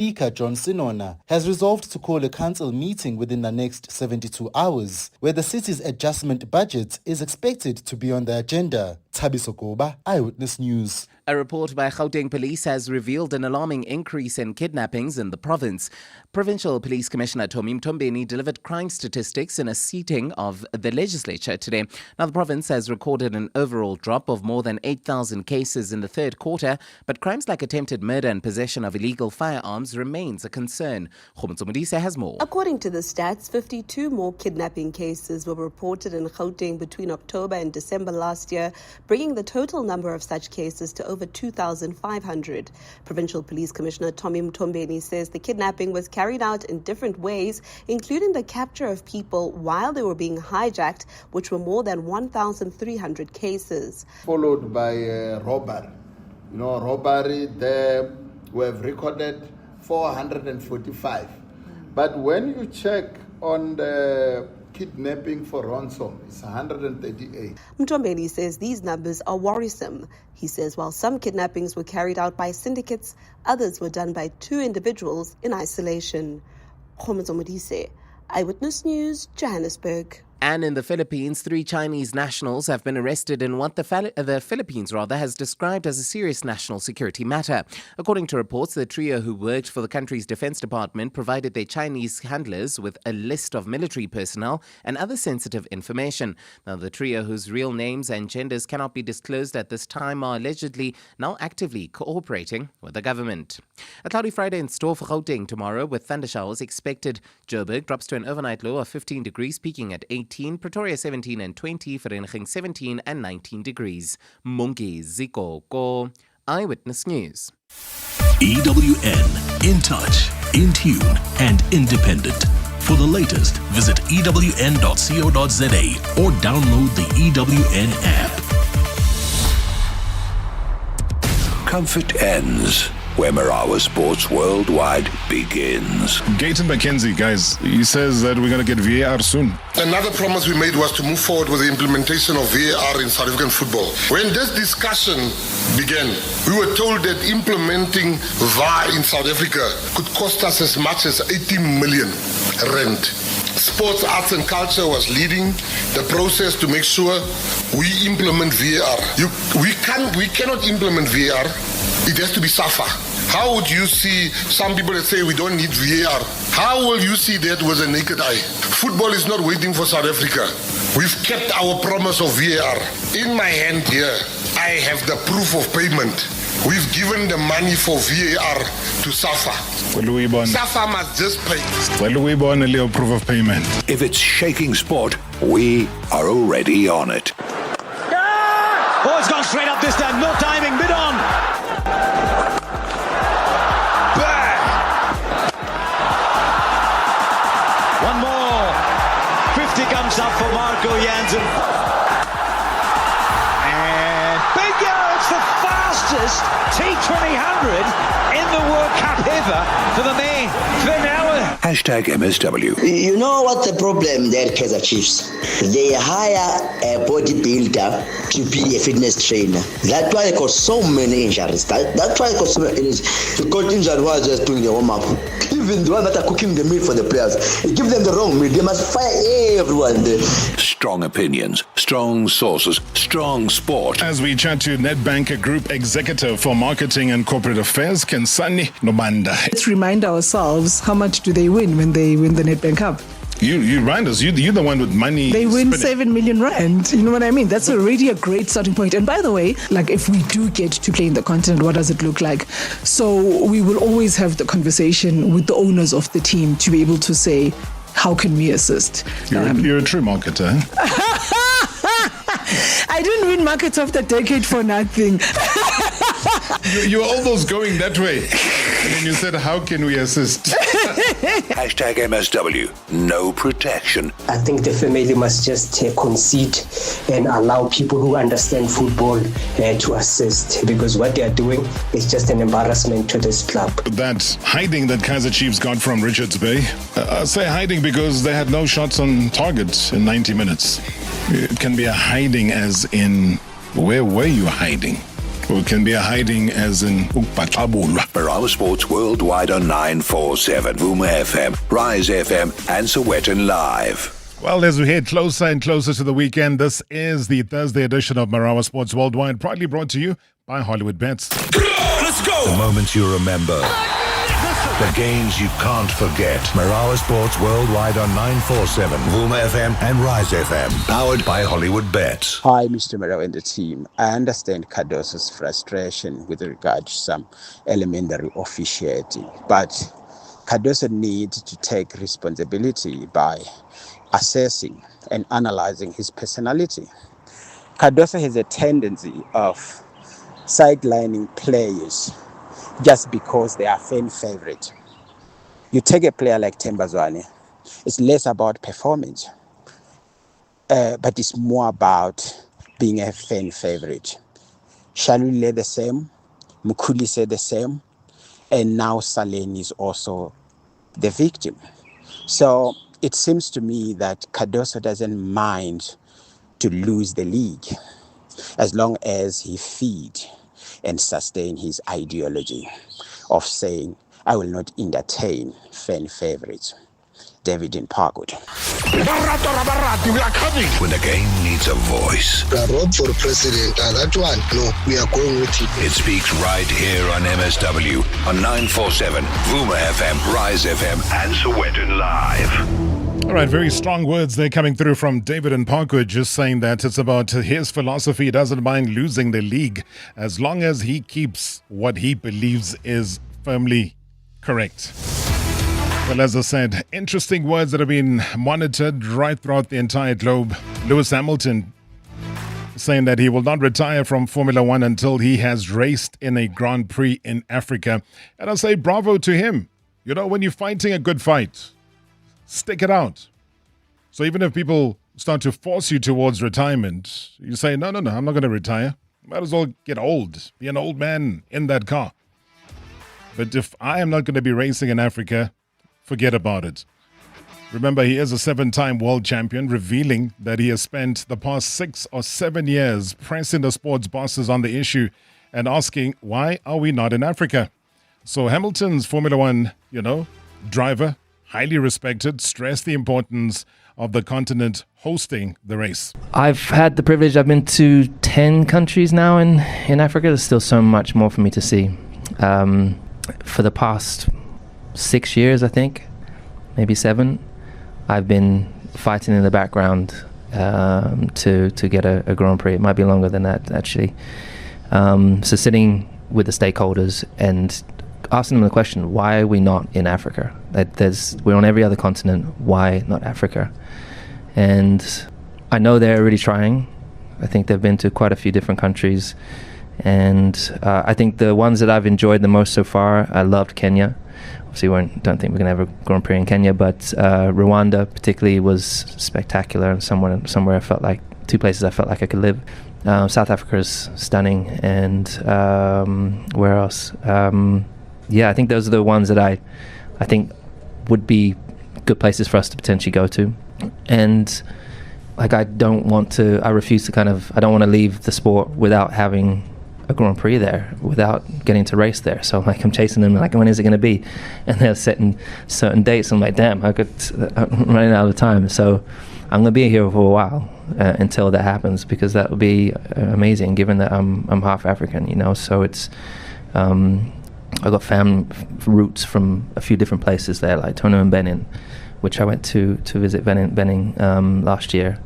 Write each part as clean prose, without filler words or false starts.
Speaker John Sinona has resolved to call a council meeting within the next 72 hours, where the city's adjustment budget is expected to be on the agenda. Thabiso Goba, Eyewitness News. A report by Gauteng Police has revealed an alarming increase in kidnappings in the province. Provincial Police Commissioner Tommy Mtombeni delivered crime statistics in a seating of the legislature today. Now, the province has recorded an overall drop of more than 8,000 cases in the third quarter, but crimes like attempted murder and possession of illegal firearms remains a concern. Khomotso has more. According to the stats, 52 more kidnapping cases were reported in Gauteng between October and December last year, bringing the total number of such cases to over 2,500. Provincial Police Commissioner Tommy Mtombeni says the kidnapping was carried out in different ways, including the capture of people while they were being hijacked, which were more than 1,300 cases. Followed by robbery. Robbery, there we have recorded 445. But when you check on the kidnapping for ransom, it's 138. Mtombeni says these numbers are worrisome. He says while some kidnappings were carried out by syndicates, others were done by two individuals in isolation. Khomotso, Eyewitness News, Johannesburg. And in the Philippines, 3 Chinese nationals have been arrested in what the Philippines has described as a serious national security matter. According to reports, the trio who worked for the country's Defense Department provided their Chinese handlers with a list of military personnel and other sensitive information. Now, the trio, whose real names and genders cannot be disclosed at this time, are allegedly now actively cooperating with the government. A cloudy Friday in store for Gauteng tomorrow, with thundershowers expected. Joburg drops to an overnight low of 15 degrees, peaking at 18. Pretoria 17 and 20, Vereniging 17 and 19 degrees. Mungi Ziko, Eyewitness News. EWN, in touch, in tune and independent. For the latest, visit ewn.co.za or download the EWN app. Comfort ends where Marawa Sports Worldwide begins. Gaten McKenzie, guys, he says that we're going to get VAR soon. Another promise we made was to move forward with the implementation of VAR in South African football. When this discussion began, we were told that implementing VAR in South Africa could cost us as much as 80 million rand. Sports, Arts and Culture was leading the process to make sure we implement VAR. We cannot implement VAR. It has to be SAFA. How would you see some people that say we don't need VAR? How will you see that with a naked eye? Football is not waiting for South Africa. We've kept our promise of VAR. In my hand here, I have the proof of payment. We've given the money for VAR to SAFA. SAFA must just pay. Proof of payment. If it's shaking sport, we are already on it. Oh, it's gone straight up this time. No timing. Mid on. Bang! One more. 50 comes up for Marco Jansen. And bingo! It's the fastest T2000 in the World Cup ever for the men. Hashtag MSW. You know what's the problem there, Kaizer Chiefs? They hire a bodybuilder to be a fitness trainer. That's why they got so many injuries. That's why they got so many injuries. Because injured was just doing the warm-up. Even the one that are cooking the meal for the players, give them the wrong meal. They must fire everyone there. Strong opinions, strong sources, strong sport. As we chat to Nedbank Group Executive for Marketing and Corporate Affairs, Kensani Nobanda. Let's remind ourselves, how much do they win when they win the Nedbank Cup? You remind us, you're the one with money. They win 7 million rand. You know what I mean? That's already a great starting point. And by the way, like if we do get to play in the continent, what does it look like? So we will always have the conversation with the owners of the team to be able to say, how can we assist? You're a true marketer. I didn't win Market of the Decade for nothing. You were almost going that way. And then you said, how can we assist? Hashtag MSW, no protection. I think the family must just concede and allow people who understand football to assist, because what they are doing is just an embarrassment to this club. That hiding that Kaizer Chiefs got from Richards Bay, I say hiding because they had no shots on target in 90 minutes. It can be a hiding as in, where were you hiding? or it can be a hiding as in ukubhaxabulwa. Marawa Sports worldwide on 947, Vuma FM, Rise FM, and Sowetan Live. Well, as we head closer and closer to the weekend, this is the Thursday edition of Marawa Sports Worldwide, proudly brought to you by Hollywood Bets. Let's go! The moments you remember. The games you can't forget. Marawa Sports Worldwide on 947, Vuma FM and Rise FM. Powered by Hollywood Bets. Hi, Mr. Marawa and the team. I understand Cardoso's frustration with regard to some elementary officiating, but Cardoso needs to take responsibility by assessing and analyzing his personality. Cardoso has a tendency of sidelining players just because they are fan favorite. You take a player like Tembazwane, it's less about performance, but it's more about being a fan favorite. Shalule the same, Mukuli said the same, and now Saleni is also the victim. So it seems to me that Cardoso doesn't mind to lose the league as long as he feed and sustain his ideology of saying, I will not entertain fan favorites. David in Parkwood. When the game needs a voice. Rob for president, that one, no, we are going with it. It speaks right here on MSW, on 947, Vuma FM, Rise FM, and Sowetan Live. All right, very strong words there coming through from David in Parkwood, just saying that it's about his philosophy. He doesn't mind losing the league as long as he keeps what he believes is firmly correct. Well, as I said, interesting words that have been monitored right throughout the entire globe. Lewis Hamilton saying that he will not retire from Formula One until he has raced in a Grand Prix in Africa. And I say bravo to him. You know, when you're fighting a good fight, stick it out. So even if people start to force you towards retirement, you say, no, I'm not going to retire. Might as well get old, be an old man in that car. But if I am not going to be racing in Africa, forget about it. Remember, he is a 7-time world champion, revealing that he has spent the past 6 or 7 years pressing the sports bosses on the issue and asking, why are we not in Africa? So Hamilton's Formula One, driver, highly respected, stressed the importance of the continent hosting the race. I've had the privilege, I've been to 10 countries now in Africa. There's still so much more for me to see. For the past 6 years, I think, maybe 7, I've been fighting in the background to get a Grand Prix. It might be longer than that, actually. So sitting with the stakeholders and asking them the question, why are we not in Africa? We're on every other continent, why not Africa? And I know they're really trying. I think they've been to quite a few different countries. And I think the ones that I've enjoyed the most so far, I loved Kenya. Obviously, don't think we're going to have a Grand Prix in Kenya, but Rwanda particularly was spectacular. Somewhere I felt like, 2 places I felt like I could live. South Africa is stunning, and where else? I think those are the ones that I think would be good places for us to potentially go to. And I refuse to I don't want to leave the sport without having a Grand Prix there, without getting to race there. So I'm chasing them, when is it going to be? And they're setting certain dates. I'm like, damn, I'm running out of time. So I'm going to be here for a while until that happens, because that would be amazing, given that I'm half African, so it's I got family roots from a few different places there, like Tono and Benin, which I went to visit Benin last year,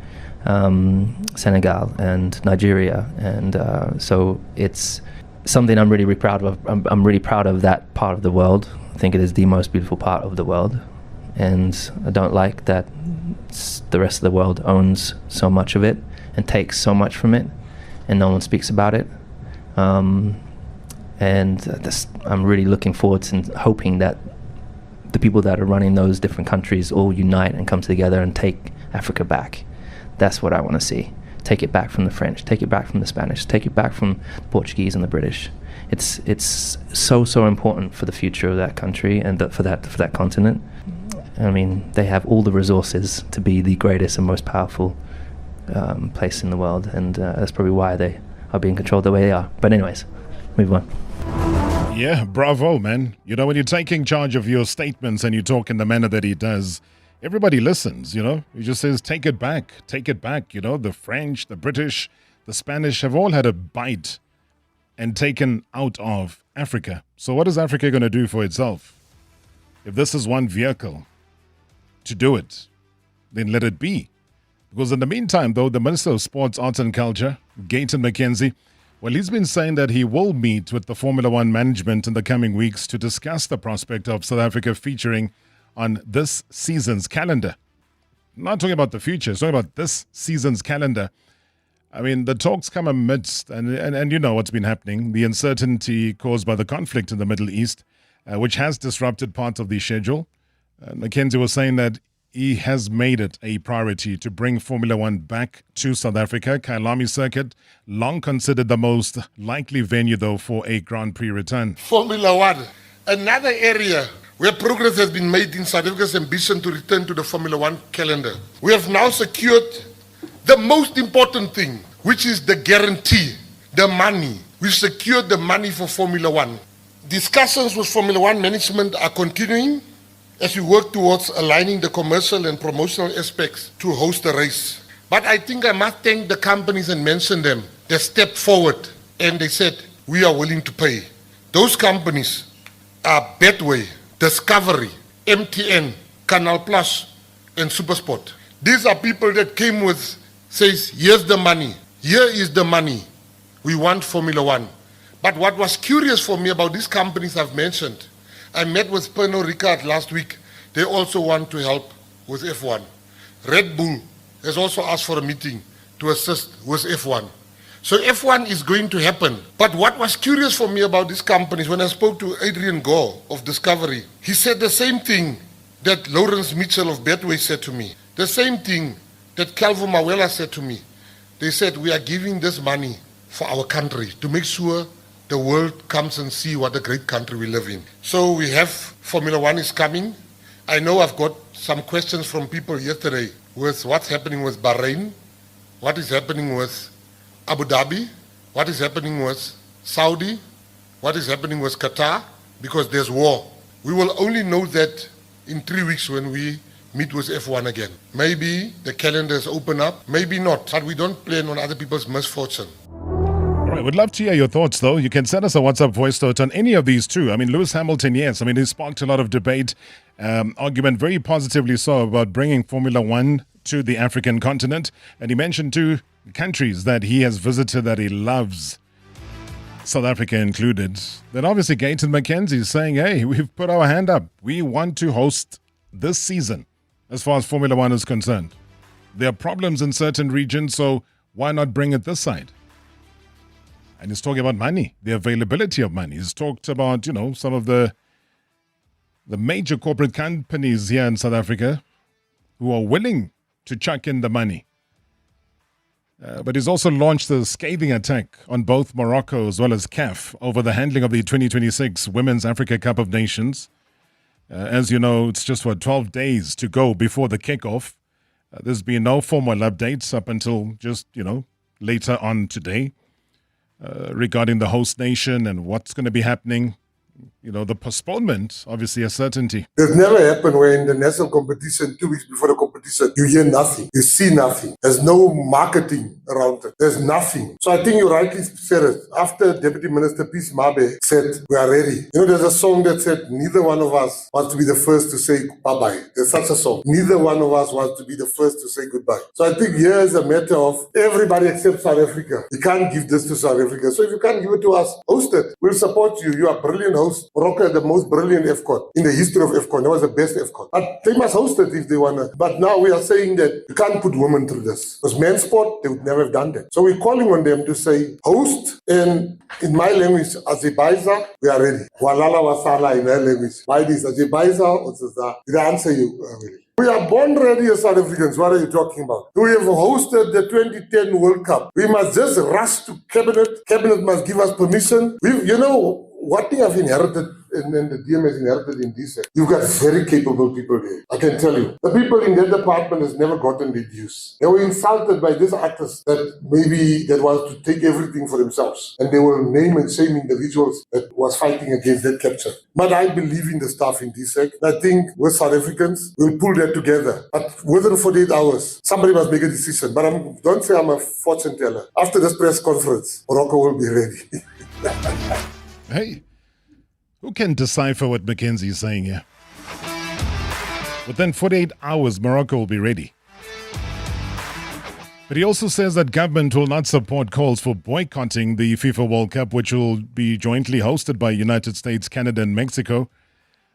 Senegal and Nigeria, and so it's something I'm really proud of. I'm really proud of that part of the world. I think it is the most beautiful part of the world, and I don't like that the rest of the world owns so much of it and takes so much from it, and no one speaks about it. And I'm really looking forward to hoping that the people that are running those different countries all unite and come together and take Africa back. That's what I want to see. Take it back from the French, take it back from the Spanish, take it back from the Portuguese and the British. It's so important for the future of that country and for that continent. I mean, they have all the resources to be the greatest and most powerful place in the world, and that's probably why they are being controlled the way they are. But anyways, move on. Yeah, bravo, man. You know, when you're taking charge of your statements and you talk in the manner that he does, everybody listens, you know. He just says, take it back, take it back. You know, the French, the British, the Spanish have all had a bite and taken out of Africa. So what is Africa going to do for itself? If this is one vehicle to do it, then let it be. Because in the meantime, though, the Minister of Sports, Arts and Culture, Gayton McKenzie, well, he's been saying that he will meet with the Formula One management in the coming weeks to discuss the prospect of South Africa featuring on this season's calendar. I'm not talking about the future, it's talking about this season's calendar. I mean, the talks come amidst, and you know what's been happening, the uncertainty caused by the conflict in the Middle East, which has disrupted parts of the schedule. McKenzie was saying that he has made it a priority to bring Formula One back to South Africa. Kyalami Circuit, long considered the most likely venue, though, for a Grand Prix return. Formula One, another area where progress has been made in South Africa's ambition to return to the Formula One calendar. We have now secured the most important thing, which is the guarantee, the money. We've secured the money for Formula One. Discussions with Formula One management are continuing as we work towards aligning the commercial and promotional aspects to host the race. But I think I must thank the companies and mention them. They stepped forward and they said, we are willing to pay. Those companies are Betway, Discovery, MTN, Canal Plus, and Supersport. These are people that came with, says, here's the money, here is the money. We want Formula One. But what was curious for me about these companies I've mentioned, I met with Pernod Ricard last week. They also want to help with F1. Red Bull has also asked for a meeting to assist with F1. So F1 is going to happen. But what was curious for me about these companies, when I spoke to Adrian Gore of Discovery, he said the same thing that Lawrence Mitchell of Betway said to me. The same thing that Calvo Mawela said to me. They said, we are giving this money for our country to make sure the world comes and see what a great country we live in. So we have Formula One is coming. I know I've got some questions from people yesterday with what's happening with Bahrain, what is happening with Abu Dhabi, what is happening with Saudi, what is happening with Qatar, because there's war. We will only know that in 3 weeks when we meet with F1 again. Maybe the calendars open up, maybe not, but we don't plan on other people's misfortune. All right, would love to hear your thoughts, though. You can send us a WhatsApp voice note on any of these two. I mean, Lewis Hamilton, yes. I mean, he sparked a lot of debate, argument very positively so about bringing Formula One to the African continent. And he mentioned two countries that he has visited that he loves, South Africa included. Then obviously Gayton McKenzie is saying, hey, we've put our hand up. We want to host this season as far as Formula One is concerned. There are problems in certain regions, so why not bring it this side? And he's talking about money, the availability of money. He's talked about, you know, some of the major corporate companies here in South Africa who are willing to chuck in the money. But he's also launched a scathing attack on both Morocco as well as CAF over the handling of the 2026 Women's Africa Cup of Nations. As you know, it's just 12 days to go before the kickoff. There's been no formal updates up until just, later on today. Regarding the host nation and what's going to be happening. The postponement, obviously a certainty. It's never happened where in the national competition, 2 weeks before the competition, you hear nothing, you see nothing. There's no marketing around it. There's nothing. So I think you rightly said it. After Deputy Minister Peace Mabe said, we are ready. There's a song that said, neither one of us wants to be the first to say bye-bye. There's such a song. Neither one of us wants to be the first to say goodbye. So I think here is a matter of everybody except South Africa. You can't give this to South Africa. So if you can't give it to us, host it. We'll support you. You are a brilliant host. Morocco had the most brilliant AFCON in the history of AFCON. That was the best AFCON. But they must host it if they want to. But now we are saying that you can't put women through this. Because men's sport, they would never have done that. So we're calling on them to say, host, and in my language, Azerbaijan, we are ready. Walala wasala in their language. Why this? Azerbaijan or Zaza? Did I answer you, Willie? We are born ready as South Africans. What are you talking about? We have hosted the 2010 World Cup. We must just rush to cabinet. Cabinet must give us permission. What we have inherited and the DM has inherited in this, you've got very capable people there. I can tell you. The people in that department has never gotten their dues. They were insulted by this artist that maybe that was to take everything for themselves. And they will name and shame individuals that was fighting against that capture. But I believe in the staff in DSEC. I think with South Africans, we'll pull that together. But within 48 hours, somebody must make a decision. But don't say I'm a fortune teller. After this press conference, Morocco will be ready. Hey, who can decipher what Mackenzie is saying here? Within 48 hours, Morocco will be ready. But he also says that government will not support calls for boycotting the FIFA World Cup, which will be jointly hosted by United States, Canada, and Mexico.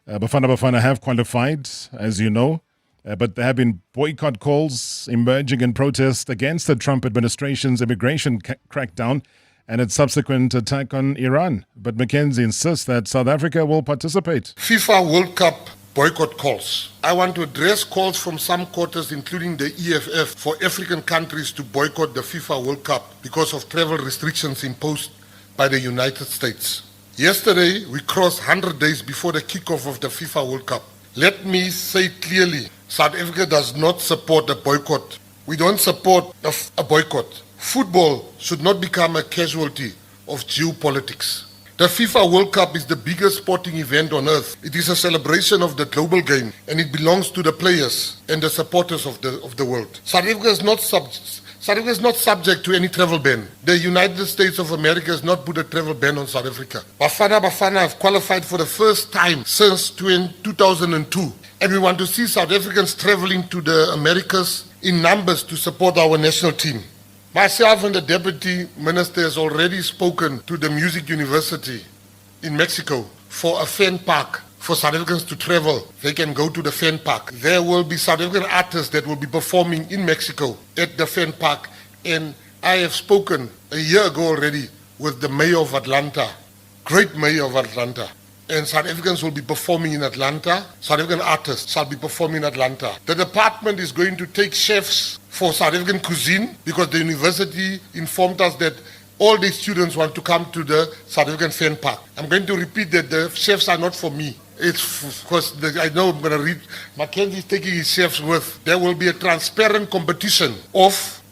Bafana have qualified, as you know, but there have been boycott calls emerging in protest against the Trump administration's immigration crackdown and its subsequent attack on Iran. But Mackenzie insists that South Africa will participate. FIFA World Cup boycott calls. I want to address calls from some quarters, including the EFF, for African countries to boycott the FIFA World Cup because of travel restrictions imposed by the United States. Yesterday, we crossed 100 days before the kickoff of the FIFA World Cup. Let me say clearly, South Africa does not support a boycott. We don't support a boycott. Football should not become a casualty of geopolitics. The FIFA World Cup is the biggest sporting event on earth. It is a celebration of the global game, and it belongs to the players and the supporters of the world. South Africa is not subject to any travel ban. The United States of America has not put a travel ban on South Africa. Bafana have qualified for the first time since 2002, and we want to see South Africans traveling to the Americas in numbers to support our national team. Myself and the Deputy Minister has already spoken to the Music University in Mexico for a fan park for South Africans to travel. They can go to the fan park. There will be South African artists that will be performing in Mexico at the fan park. And I have spoken a year ago already with the mayor of Atlanta, great mayor of Atlanta. And South Africans will be performing in Atlanta. South African artists shall be performing in Atlanta. The department is going to take chefs for South African cuisine because the university informed us that all the students want to come to the South African fan park. I'm going to repeat that the chefs are not for me. It's because I know I'm going to read. Mackenzie's taking his chefs with. There will be a transparent competition of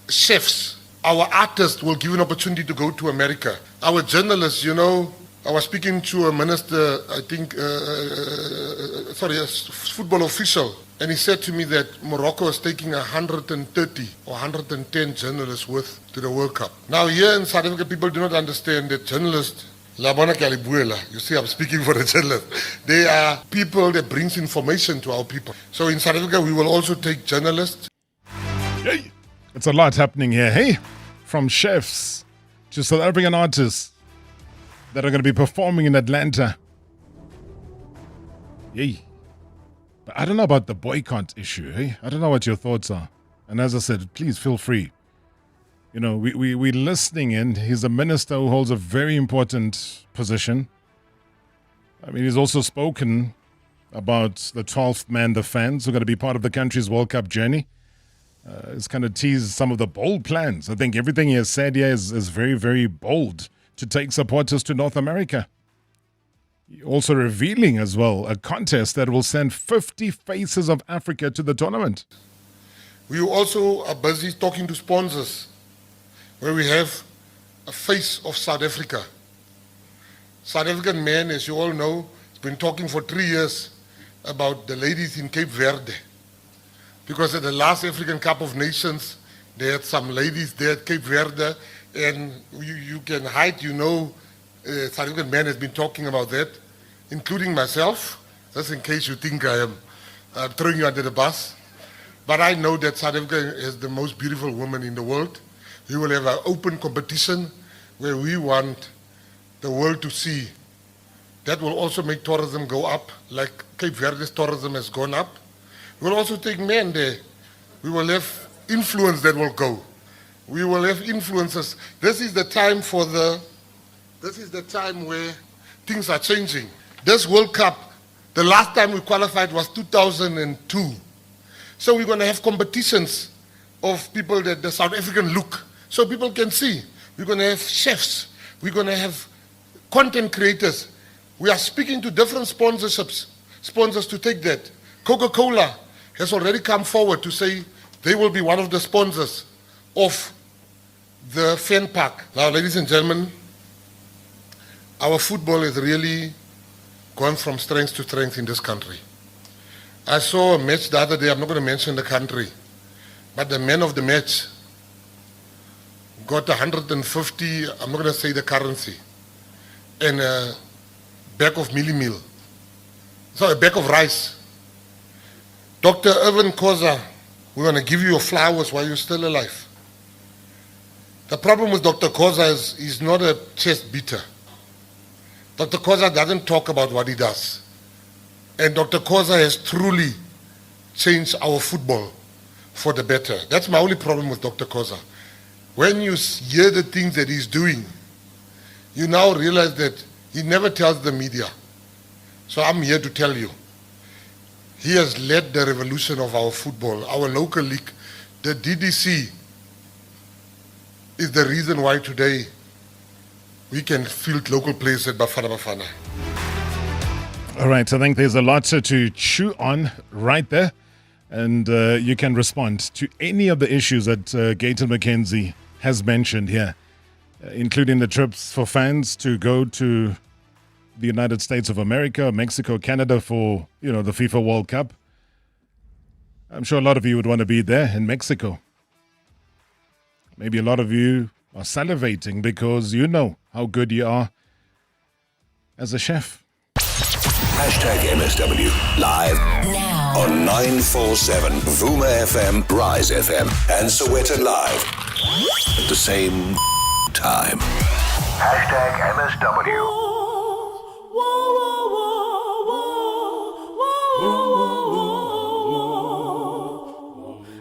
chefs. Our artists will give an opportunity to go to America. Our journalists, you know, I was speaking to a minister, I think, a football official, and he said to me that Morocco is taking 130 or 110 journalists with to the World Cup. Now here in South Africa, people do not understand that journalists, you see I'm speaking for the journalists, they are people that brings information to our people. So in South Africa, we will also take journalists. Hey, it's a lot happening here. Hey, from chefs to South African artists that are going to be performing in Atlanta. Yay. But I don't know about the boycott issue. Hey, I don't know what your thoughts are. And as I said, please feel free. You know, we're listening in. He's a minister who holds a very important position. I mean, he's also spoken about the 12th man, the fans, who are going to be part of the country's World Cup journey. He's kind of teased some of the bold plans. I think everything he has said here is very, very bold to take supporters to North America. Also revealing as well a contest that will send 50 faces of Africa to the tournament. We also are busy talking to sponsors where we have a face of South Africa. South African man, as you all know, has been talking for 3 years about the ladies in Cape Verde. Because at the last African Cup of Nations, they had some ladies there at Cape Verde. And you can hide, you know, South African man has been talking about that, including myself, just in case you think I am throwing you under the bus. But I know that South Africa is the most beautiful woman in the world. We will have an open competition where we want the world to see. That will also make tourism go up, like Cape Verde's tourism has gone up. We will also take men there. We will have influence that will go. We will have influences. This is the time where things are changing. This World Cup, the last time we qualified was 2002. So we're going to have competitions of people that the South African look, so people can see. We're going to have chefs. We're going to have content creators. We are speaking to different sponsors to take that. Coca-Cola has already come forward to say they will be one of the sponsors of the fan park. Now, ladies and gentlemen, our football has really gone from strength to strength in this country. I saw a match the other day, I'm not going to mention the country, but the man of the match got 150, I'm not going to say the currency, and a bag of meal. So a bag of rice. Dr. Irvin Khoza, we're going to give you your flowers while you're still alive. The problem with Dr. Khoza is he's not a chest beater. Dr. Khoza doesn't talk about what he does. And Dr. Khoza has truly changed our football for the better. That's my only problem with Dr. Khoza. When you hear the things that he's doing, you now realize that he never tells the media. So I'm here to tell you, he has led the revolution of our football, our local league. The DDC is the reason why today we can field local players at Bafana Bafana. All right, I think there's a lot to chew on right there. And you can respond to any of the issues that Gayton McKenzie has mentioned here, including the trips for fans to go to the United States of America, Mexico, Canada for, the FIFA World Cup. I'm sure a lot of you would want to be there in Mexico. Maybe a lot of you are salivating because you know how good you are as a chef. #MSW live now on 947 Vuma FM, Rise FM, and Sowetan Live at the same time. #MSW.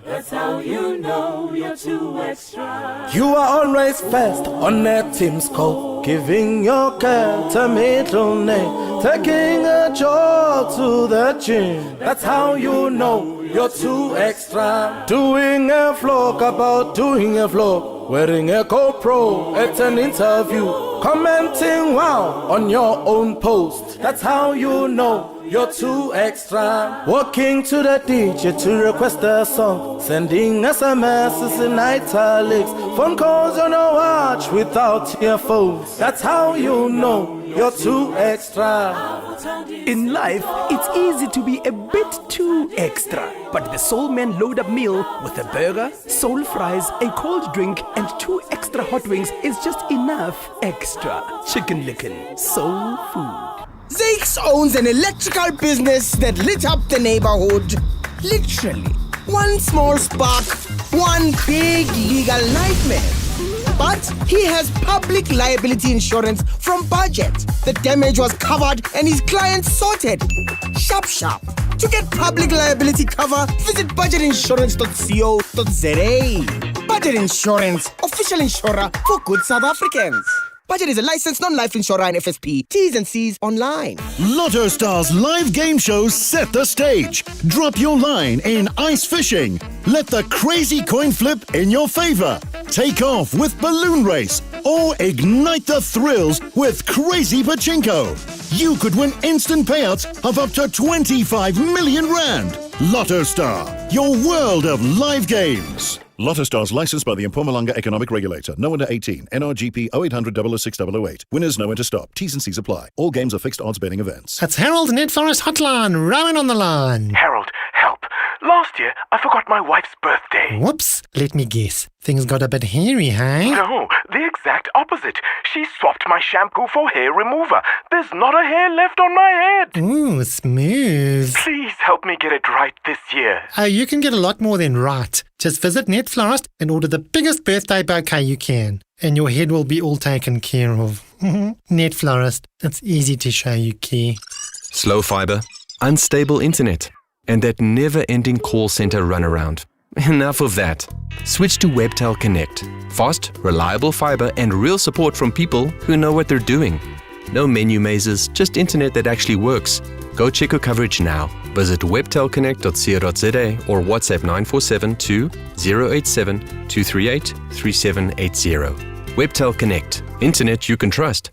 That's how you know you're too extra. You are always first on that team's call, giving your care to middle name, taking a jog to the gym. That's how you know you're too extra. Doing a vlog about doing a vlog, wearing a GoPro at an interview, commenting wow on your own post. That's how you know you're too extra. Walking to the DJ to request a song, sending SMSs in italics, phone calls on a watch without earphones. That's how you know you're too extra. In life, it's easy to be a bit too extra. But the Soul Man Load Up meal with a burger, soul fries, a cold drink, and 2 extra hot wings is just enough extra. Chicken lickin' soul food. Zakes owns an electrical business that lit up the neighborhood. Literally. One small spark, one big legal nightmare. But he has public liability insurance from Budget. The damage was covered and his clients sorted. Sharp. To get public liability cover, visit budgetinsurance.co.za. Budget Insurance, official insurer for good South Africans. Budget is a licensed non-life insurer and FSP. T's and C's online. Lotto Stars live game shows set the stage. Drop your line in ice fishing. Let the crazy coin flip in your favor. Take off with balloon race or ignite the thrills with crazy pachinko. You could win instant payouts of up to 25 million rand. Lotto Star, your world of live games. Lotto Stars licensed by the Mpumalanga Economic Regulator. No under 18. NRGP 0800 006 008. Winners know when to stop. T's and C's apply. All games are fixed odds betting events. That's Harold Net Forest Hotline. Rowan on the line. Harold, help. Last year, I forgot my wife's birthday. Whoops. Let me guess. Things got a bit hairy, hey? No, the exact opposite. She swapped my shampoo for hair remover. There's not a hair left on my head. Ooh, smooth. Please help me get it right this year. You can get a lot more than right. Just visit Net Florist and order the biggest birthday bouquet you can. And your head will be all taken care of. Net Florist. It's easy to show you care. Slow fiber, unstable internet, and that never-ending call center runaround. Enough of that. Switch to Webtel Connect. Fast, reliable fiber and real support from people who know what they're doing. No menu mazes, just internet that actually works. Go check your coverage now. Visit webtelconnect.co.za or WhatsApp 947-2087-238-3780. Webtel Connect. Internet you can trust.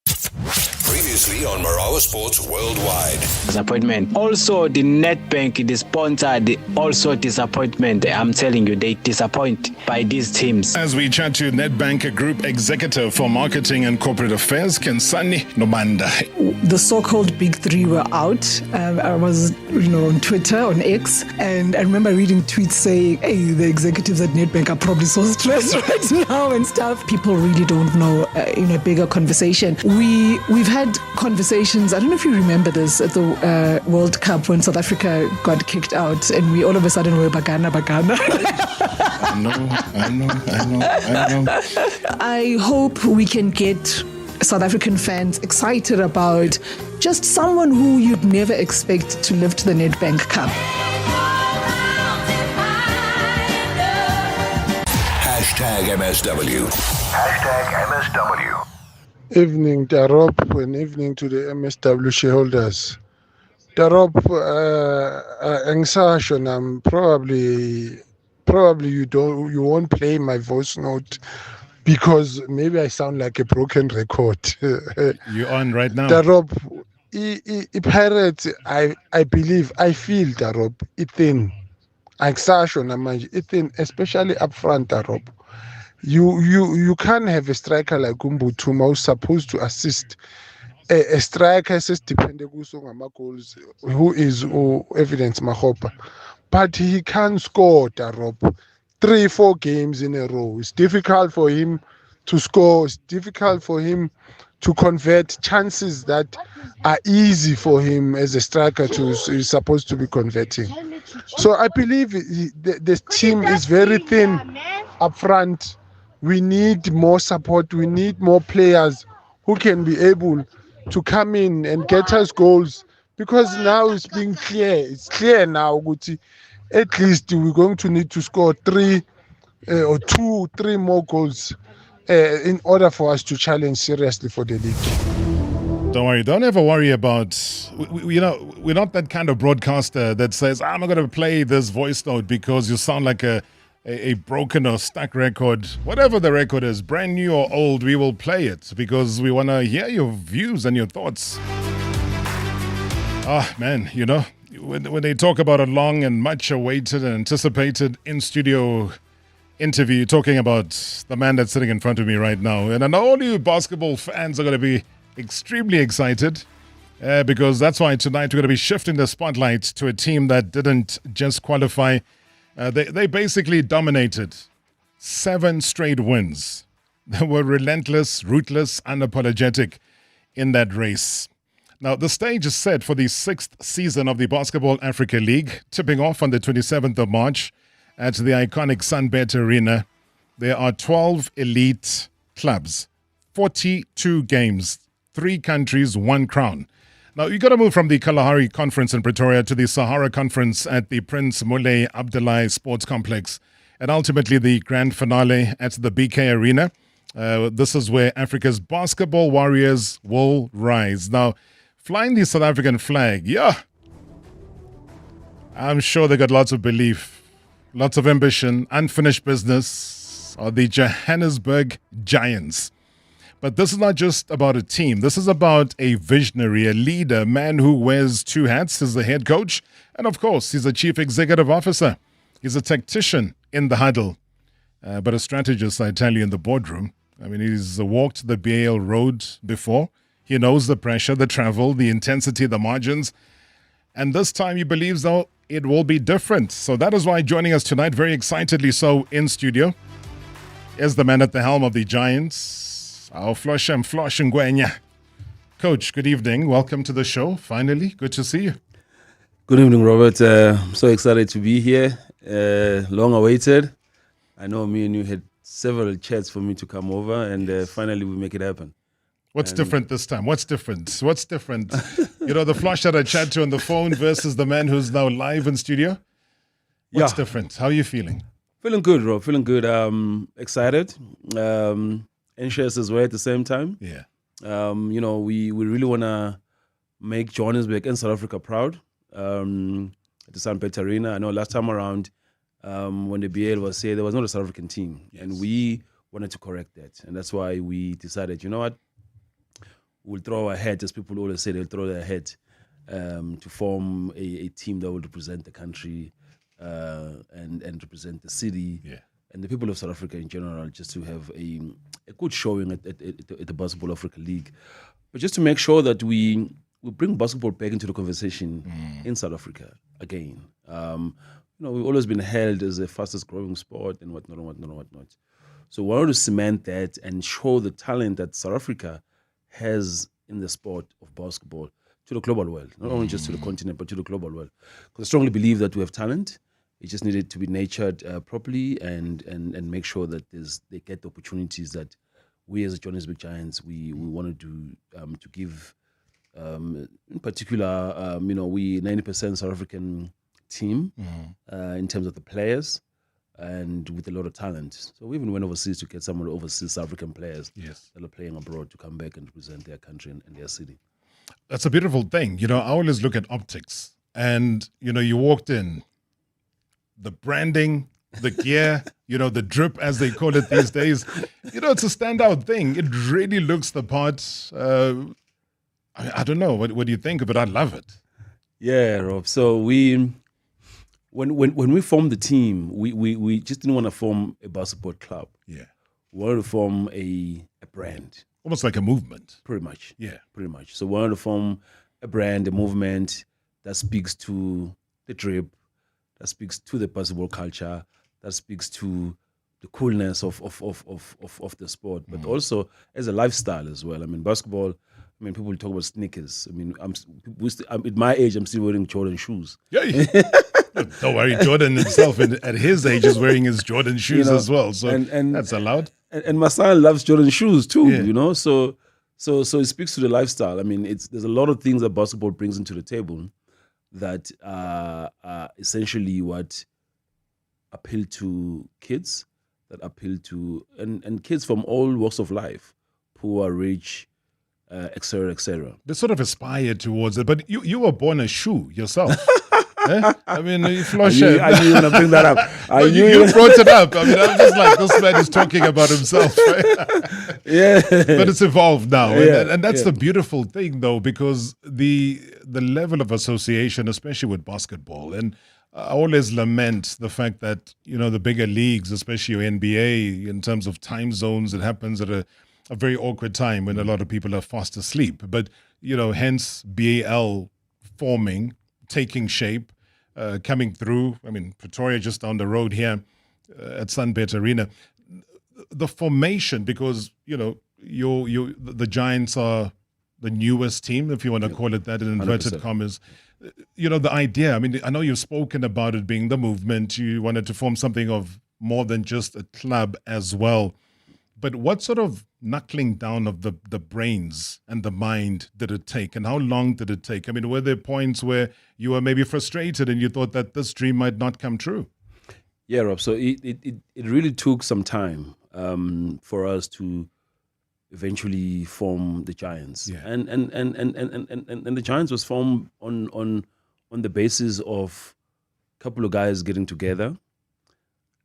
Preview Previously on Marawa Sports Worldwide. Disappointment. Also, the Nedbank, the sponsor, also disappointment. I'm telling you, they disappoint by these teams. As we chat to Nedbank Group Executive for Marketing and Corporate Affairs, Kensani Nomanda. The so-called big three were out. I was, on Twitter, on X, and I remember reading tweets saying, hey, the executives at Nedbank are probably so stressed right now and stuff. People really don't know, in a bigger conversation. We've had conversations, I don't know if you remember this, at the World Cup when South Africa got kicked out and we all of a sudden were bagana. I know. I hope we can get South African fans excited about just someone who you'd never expect to lift the Nedbank Cup. #MSW. #MSW. Evening, Darop, and evening to the MSW shareholders. Darop, I'm probably you won't play my voice note because maybe I sound like a broken record. You're on right now. Darop, Pirates, I believe, I feel Darop, Ethan, Ethan, especially up front, Darop. You can't have a striker like Umbutuma who's supposed to assist. A striker says depending on goals, who is evidence Mahopa. But he can't score, Darop. 3-4 games in a row. It's difficult for him to score. It's difficult for him to convert chances that are easy for him as a striker is supposed to be converting. So I believe the team is very thin up front. We need more support. We need more players who can be able to come in and get us goals. Because now it's being clear. It's clear now, Guti. At least we're going to need to score 3 more goals in order for us to challenge seriously for the league. Don't worry. Don't ever worry about, we're not that kind of broadcaster that says, I'm not going to play this voice note because you sound like a broken or stuck record. Whatever the record is, brand new or old, we will play it because we want to hear your views and your thoughts. Man, when they talk about a long and much awaited and anticipated in-studio interview, talking about the man that's sitting in front of me right now. And I know all you basketball fans are going to be extremely excited because that's why tonight we're going to be shifting the spotlight to a team that didn't just qualify. They basically dominated 7 straight wins. They were relentless, ruthless, unapologetic in that race. Now, the stage is set for the 6th season of the Basketball Africa League, tipping off on the 27th of March at the iconic Sunbet Arena. There are 12 elite clubs, 42 games, 3 countries, 1 crown. Now, you got to move from the Kalahari Conference in Pretoria to the Sahara Conference at the Prince Moulay Abdullah Sports Complex, and ultimately the grand finale at the BK Arena. This is where Africa's basketball warriors will rise. Now, flying the South African flag, I'm sure they got lots of belief, lots of ambition, unfinished business, are the Johannesburg Giants. But this is not just about a team. This is about a visionary, a leader, a man who wears 2 hats. He's the head coach, and of course, he's a chief executive officer. He's a tactician in the huddle, but a strategist, I tell you, in the boardroom. I mean, he's walked the BAL road before. He knows the pressure, the travel, the intensity, the margins. And this time he believes, though, it will be different. So that is why joining us tonight, very excitedly so, in studio, is the man at the helm of the Giants, our Flosh Ngwenya. Coach, good evening. Welcome to the show. Finally, good to see you. Good evening, Robert. I'm so excited to be here. Long awaited. I know me and you had several chats for me to come over, and finally we make it happen. What's different this time? What's different? The Flosh that I chat to on the phone versus the man who's now live in studio? What's different? How are you feeling? Feeling good, Rob. Feeling good. Excited. Anxious as well at the same time. Yeah. We really want to make Johannesburg and South Africa proud at the Sunbet Arena. I know last time around when the BAL was here, there was not a South African team. Yes. And we wanted to correct that. And that's why we decided, you know what? will throw our hat, as people always say, they'll throw their hat to form a team that will represent the country and represent the city and the people of South Africa in general, just to have a good showing at the Basketball Africa League. But just to make sure that we bring basketball back into the conversation in South Africa again. We've always been held as the fastest growing sport and whatnot. So we wanted to cement that and show the talent that South Africa has in the sport of basketball to the global world, not only just to the continent, but to the global world. Because I strongly believe that we have talent. It just needed to be nurtured properly and make sure that they get the opportunities that we as the Johannesburg Giants, we wanted to give. In particular, we 90% South African team in terms of the players and with a lot of talent. So we even went overseas to get some of the overseas South African players that are playing abroad to come back and represent their country and their city. That's a beautiful thing. I always look at optics and, you walked in, the branding, the gear, the drip, as they call it these days, it's a standout thing. It really looks the part. I don't know. What do you think? But I love it. Yeah, Rob. So when we formed the team, we just didn't want to form a basketball club. Yeah. We wanted to form a brand. Almost like a movement. Pretty much. Yeah. Pretty much. So we wanted to form a brand, a movement that speaks to the drip, that speaks to the basketball culture, that speaks to the coolness of the sport, but also as a lifestyle as well. I mean, basketball, people talk about sneakers. At my age, I'm still wearing Jordan shoes. Yeah. Don't worry, Jordan himself at his age is wearing his Jordan shoes as well. So and that's allowed. And my son loves Jordan shoes too, So it speaks to the lifestyle. There's a lot of things that basketball brings into the table that are essentially what appeal to kids, that appeal to and kids from all walks of life, poor, rich, etc., etc. They sort of aspire towards it, but you were born a shoe yourself. You flush it. I knew you were going to bring that up. You brought it up. I'm just like, this man is talking about himself, right? Yeah. But it's evolved now. Yeah. And that's the beautiful thing, though, because the level of association, especially with basketball, and I always lament the fact that, the bigger leagues, especially your NBA, in terms of time zones, it happens at a very awkward time when a lot of people are fast asleep. But, hence BAL forming, taking shape, coming through. Pretoria just down the road here at Sunbet Arena. The formation, because, the Giants are the newest team, if you want to call it that in inverted 100%. commas. The idea, I know you've spoken about it being the movement. You wanted to form something of more than just a club as well. But what sort of knuckling down of the brains and the mind did it take? And how long did it take? Were there points where you were maybe frustrated and you thought that this dream might not come true? Yeah, Rob. So it really took some time for us to eventually form the Giants. Yeah. And the Giants was formed on the basis of a couple of guys getting together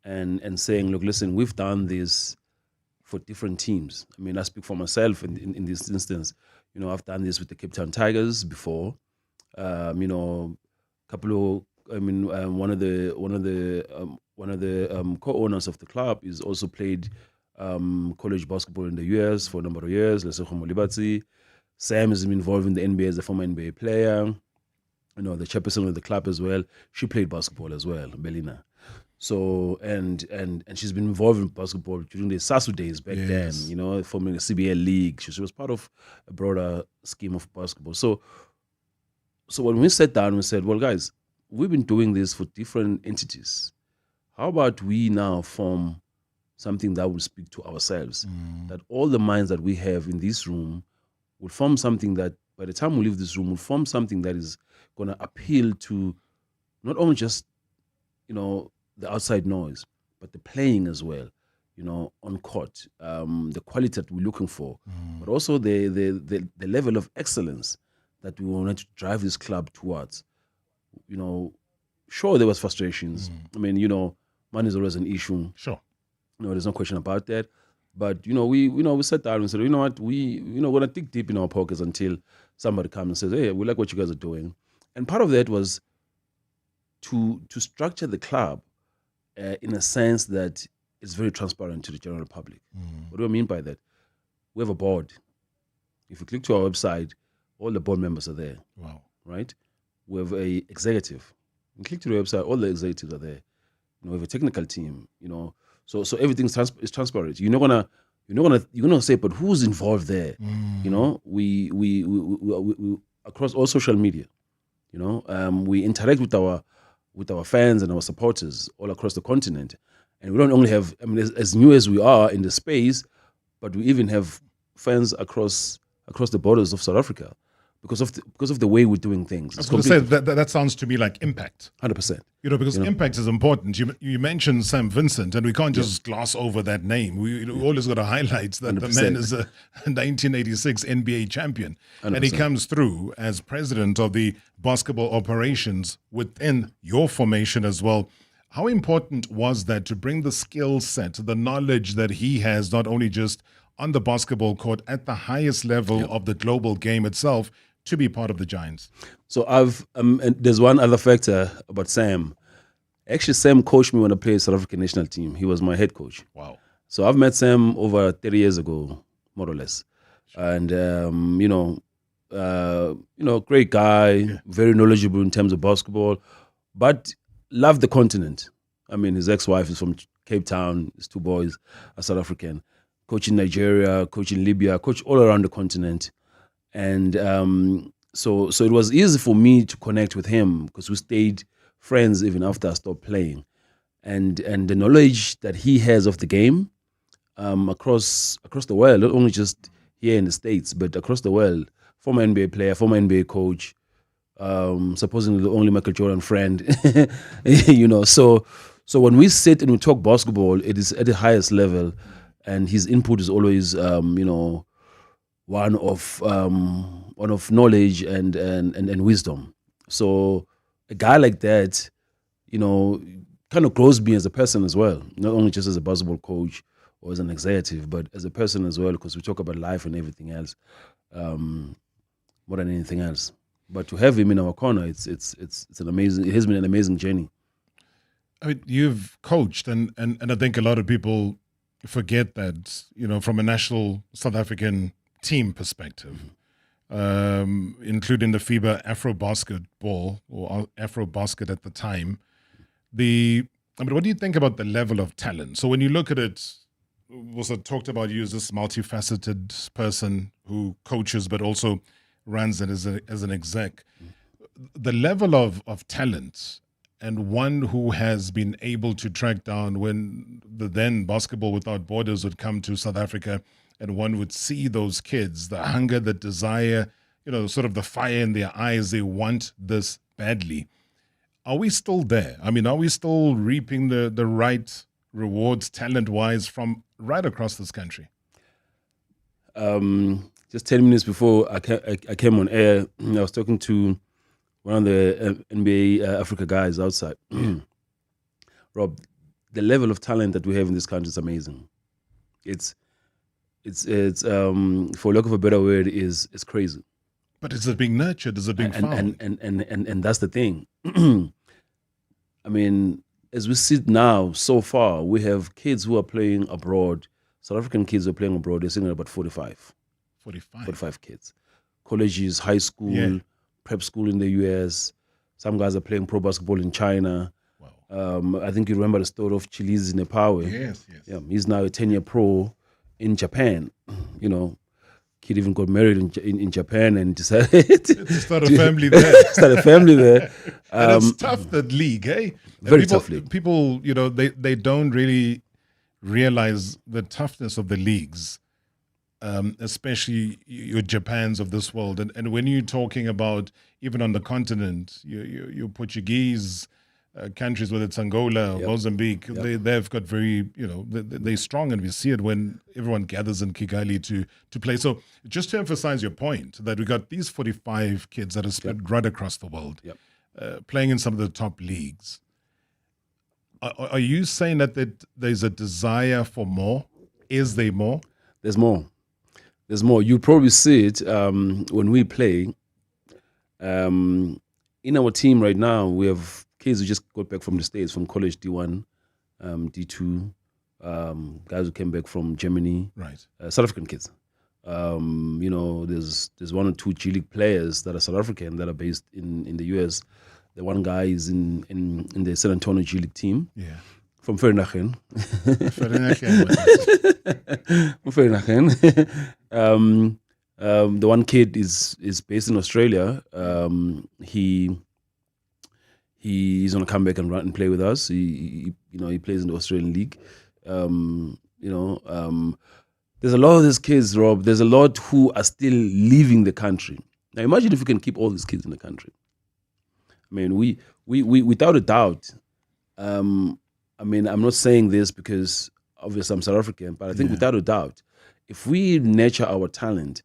and saying, look, listen, we've done this for different teams. I speak for myself in this instance. I've done this with the Cape Town Tigers before. One of the co-owners of the club is also played college basketball in the US for a number of years. Lesego Molibatsi. Sam is involved in the NBA as a former NBA player. The chairperson of the club as well. She played basketball as well, Belina. So and she's been involved in basketball during the SASU days back then, forming a CBL league. She was part of a broader scheme of basketball. So when we sat down, we said, well, guys, we've been doing this for different entities. How about we now form something that will speak to ourselves? That all the minds that we have in this room will form something that by the time we leave this room, will form something that is going to appeal to not only just, the outside noise, but the playing as well, on court, the quality that we're looking for, but also the level of excellence that we wanted to drive this club towards. Sure, there was frustrations. Money is always an issue. Sure. There's no question about that. But we sat down and said, you know what, we're gonna dig deep in our pockets until somebody comes and says, hey, we like what you guys are doing. And part of that was to structure the club in a sense that it's very transparent to the general public. What do I mean by that? We have a board. If you click to our website, all the board members are there. Wow. Right? We have a executive. You click to the website, all the executives are there. We have a technical team. So everything's is transparent. You're gonna say, but who's involved there? We across all social media. We interact with our fans and our supporters all across the continent, and we don't only have, as new as we are in the space, but we even have fans across the borders of South Africa because of the way we're doing things. I was going to say that sounds to me like impact. 100%. Because impact is important. You mentioned Sam Vincent, and we can't just gloss over that name. We always got to highlight that 100%. The man is a 1986 NBA champion, 100%. And he comes through as president of the basketball operations within your formation as well. How important was that to bring the skill set, the knowledge that he has, not only just on the basketball court, at the highest level of the global game itself, to be part of the Giants? So and there's one other factor about Sam. Actually, Sam coached me when I played South African national team. He was my head coach. Wow. So I've met Sam over 30 years ago, more or less. And, great guy, very knowledgeable in terms of basketball, but loved the continent. His ex-wife is from Cape Town. His two boys are South African. Coach in Nigeria, coach in Libya, coach all around the continent. And so it was easy for me to connect with him because we stayed friends even after I stopped playing. And the knowledge that he has of the game across the world, not only just here in the States, but across the world, former NBA player, former NBA coach, supposedly the only Michael Jordan friend, So when we sit and we talk basketball, it is at the highest level, and his input is always, one of knowledge and wisdom. So a guy like that, kind of grows me as a person as well, not only just as a basketball coach or as an executive, but as a person as well, because we talk about life and everything else, more than anything else. But to have him in our corner, it's an amazing. It has been an amazing journey. You've coached, and I think a lot of people forget that, from a national South African team perspective, including the FIBA Afro-Basketball or Afro-Basket at the time. What do you think about the level of talent? So when you look at it, was it talked about you as this multifaceted person who coaches but also runs it as an exec. The level of talent, and one who has been able to track down when the then Basketball Without Borders would come to South Africa, and one would see those kids, the hunger, the desire, sort of the fire in their eyes, they want this badly. Are we still there? Are we still reaping the right rewards talent-wise from right across this country? Just 10 minutes before I came on air, I was talking to one of the NBA Africa guys outside. Rob, the level of talent that we have in this country is amazing. It's for lack of a better word, is crazy. But is it being nurtured? Is it being found? And that's the thing. As we sit now, so far, we have kids who are playing abroad. South African kids are playing abroad. They're sitting at about 45 kids. Colleges, high school, prep school in the US. Some guys are playing pro basketball in China. Wow. I think you remember the story of Chili's Nepawe. Yes. Yeah, he's now a 10-year pro in Japan. Kid even got married in Japan and decided to start a family there. And it's tough, that league, eh? Very tough league. People, they don't really realize the toughness of the leagues, especially your Japans of this world. And when you're talking about, even on the continent, your Portuguese countries, whether it's Angola or Mozambique, they've got very, they're strong, and we see it when everyone gathers in Kigali to play. So just to emphasize your point, that we got these 45 kids that are spread right across the world, playing in some of the top leagues. Are you saying that there's a desire for more? is there more? There's more. There's more. You probably see it when we play. In our team right now, we have kids who just got back from the States, from college D1, D2, guys who came back from Germany, right? South African kids. There's one or two G League players that are South African that are based in the US. The one guy is in the San Antonio G League team. Yeah. From Vereeniging. The one kid is based in Australia. He's gonna come back and run and play with us. He plays in the Australian League. There's a lot of these kids, Rob. There's a lot who are still leaving the country. Now imagine if we can keep all these kids in the country. I mean, we without a doubt. I'm not saying this because obviously I'm South African, but I think without a doubt, if we nurture our talent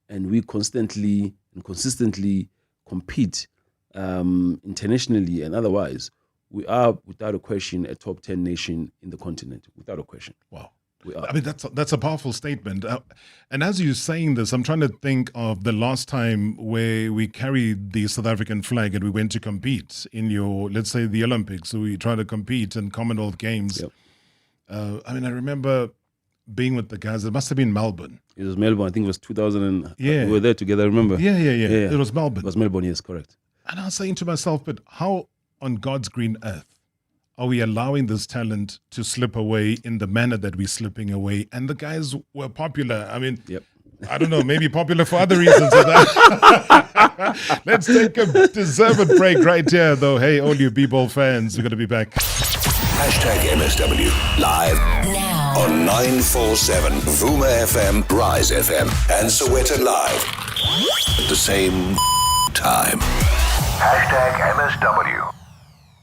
and we constantly and consistently compete internationally and otherwise, we are without a question a top 10 nation in the continent, without a question. Wow. We are. I mean, that's a powerful statement. And as you're saying this, I'm trying to think of the last time where we carried the South African flag and we went to compete in let's say the Olympics. So we tried to compete in Commonwealth Games. Yep. I remember being with the guys. It must have been Melbourne. It was Melbourne. I think it was 2000. Yeah. We were there together, remember? Yeah. It was Melbourne. It was Melbourne, yes, correct. And I was saying to myself, but how on God's green earth are we allowing this talent to slip away in the manner that we're slipping away? And the guys were popular. I mean, I don't know, maybe popular for other reasons. Let's take a deserved break right here, though. Hey, all you B-ball fans, we're going to be back. #MSW live now on 947 Vuma FM, Rise FM, and Sowetan Live at the same time. #MSW.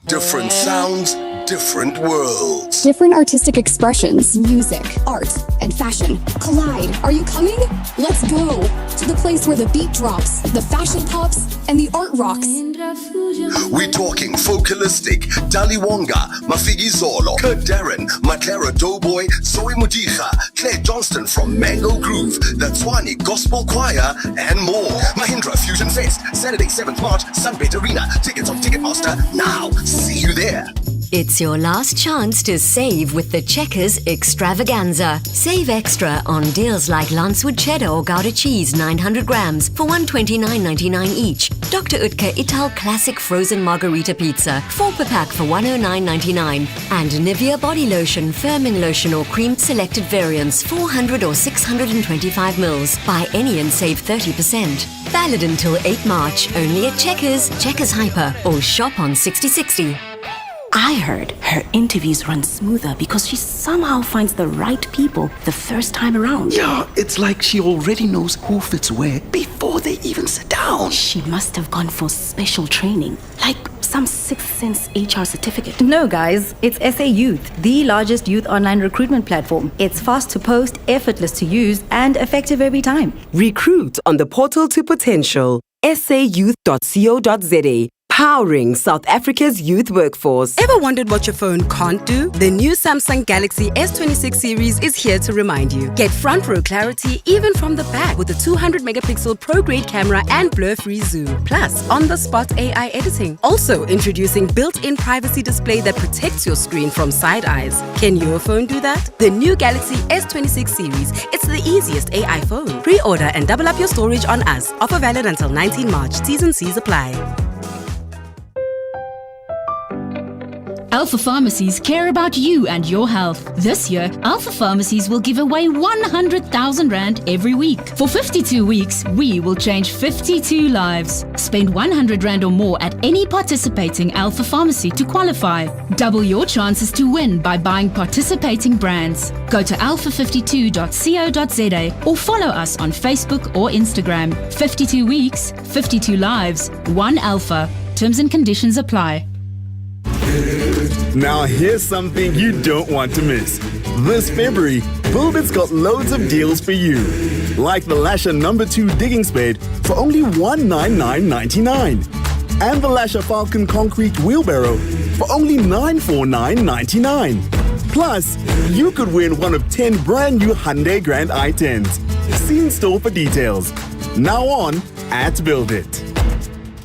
Different sounds, different worlds. Different artistic expressions, music, art, and fashion collide. Are you coming? Let's go to the place where the beat drops, the fashion pops, and the art rocks. We're talking Focalistic, Daliwonga, Mafigi Zolo, Kurt Darren, Maclara Doughboy, Zoe Mudija, Claire Johnston from Mango Groove, the Twani Gospel Choir, and more. Mahindra Fusion Fest, Saturday 7th March, Sunbet Arena. Tickets on Ticketmaster now. See you there. It's your last chance to save with the Checkers Extravaganza. Save extra on deals like Lancewood Cheddar or Gouda Cheese 900 grams for $129.99 each. Dr. Utker Ital Classic Frozen Margarita Pizza, 4 per pack for $109.99. And Nivea Body Lotion, Firming Lotion or Cream Selected Variants, 400 or 625 mils. Buy any and save 30%. Valid until 8 March, only at Checkers, Checkers Hyper, or shop on 6060. I heard her interviews run smoother because she somehow finds the right people the first time around. Yeah, it's like she already knows who fits where before they even sit down. She must have gone for special training, like some Sixth Sense HR certificate. No, guys, it's SA Youth, the largest youth online recruitment platform. It's fast to post, effortless to use, and effective every time. Recruit on the portal to potential. sayouth.co.za. Powering South Africa's youth workforce. Ever wondered what your phone can't do? The new Samsung Galaxy S26 series is here to remind you. Get front row clarity even from the back with a 200 megapixel pro-grade camera and blur-free zoom. Plus, on-the-spot AI editing. Also introducing built-in privacy display that protects your screen from side eyes. Can your phone do that? The new Galaxy S26 series. It's the easiest AI phone. Pre-order and double up your storage on us. Offer valid until 19 March. T's and C's apply. Alpha Pharmacies care about you and your health. This year, Alpha Pharmacies will give away 100,000 Rand every week. For 52 weeks, we will change 52 lives. Spend 100 Rand or more at any participating Alpha Pharmacy to qualify. Double your chances to win by buying participating brands. Go to alpha52.co.za or follow us on Facebook or Instagram. 52 weeks, 52 lives, 1 Alpha. Terms and conditions apply. Now here's something you don't want to miss. This February, Buildit's got loads of deals for you. Like the Lasher No. 2 digging spade for only $199.99. And the Lasher Falcon concrete wheelbarrow for only $949.99. Plus, you could win one of 10 brand new Hyundai Grand i10s. See in store for details. Now on at Build It.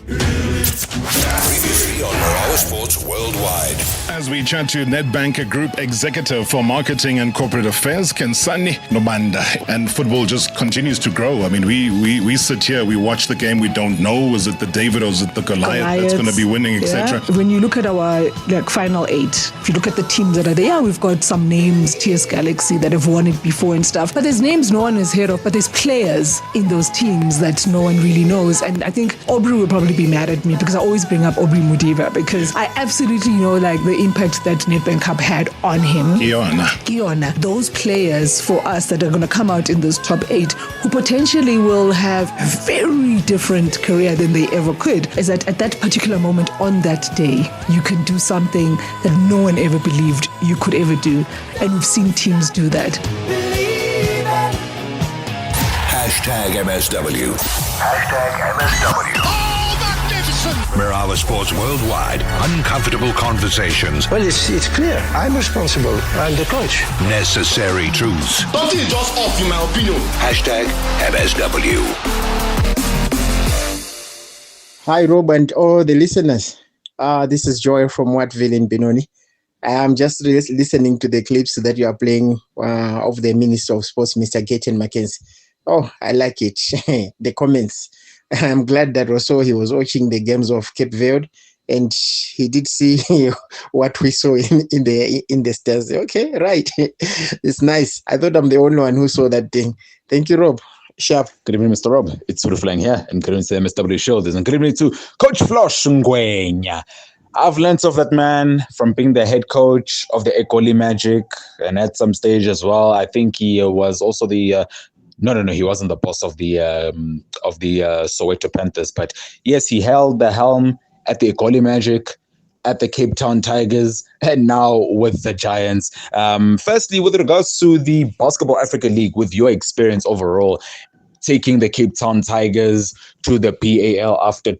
Previously on Marawa Sports Worldwide. As we chat to Nedbank Group Executive for Marketing and Corporate Affairs, Kensani Nomanda, and football just continues to grow. I mean, we sit here, we watch the game, we don't know, is it the David or is it the Goliath that's going to be winning, etc. When you look at our final 8, if you look at the teams that are there, we've got some names, TS Galaxy, that have won it before and stuff. But there's names no one has heard of, but there's players in those teams that no one really knows. And I think Aubrey will probably be mad at me because I always bring up Aubrey Mudiva because I absolutely know the impact that Nedbank Cup had on him. Kiona. Those players for us that are going to come out in those top 8 who potentially will have a very different career than they ever could, is that at that particular moment on that day, you can do something that no one ever believed you could ever do. And we've seen teams do that. #MSW. #MSW. Marawa Sports Worldwide. Uncomfortable conversations. Well, it's clear. I'm responsible. I'm the coach. Necessary truths. Don't it just off, in my opinion. #MSW. Hi, Rob, and all the listeners. This is Joy from Wattville in Benoni. I'm just listening to the clips that you are playing of the Minister of Sports, Mr. Gaten Mackenzie. Oh, I like it. The comments. I'm glad that also he was watching the games of Cape Verde and he did see what we saw in the stairs. Okay, right. It's nice. I thought I'm the only one who saw that thing. Thank you, Rob. Sharp. Good evening, Mr. Rob. It's Flying here, and good evening to the MSW shoulders, and good evening to Coach Flosh Ngwenya. I've learned of that man from being the head coach of the Ekoli Magic, and at some stage as well, I think he was also the No, he wasn't the boss of the Soweto Panthers, but yes, he held the helm at the Ekoli Magic, at the Cape Town Tigers, and now with the Giants. Firstly, with regards to the Basketball Africa League, with your experience overall, taking the Cape Town Tigers to the BAL after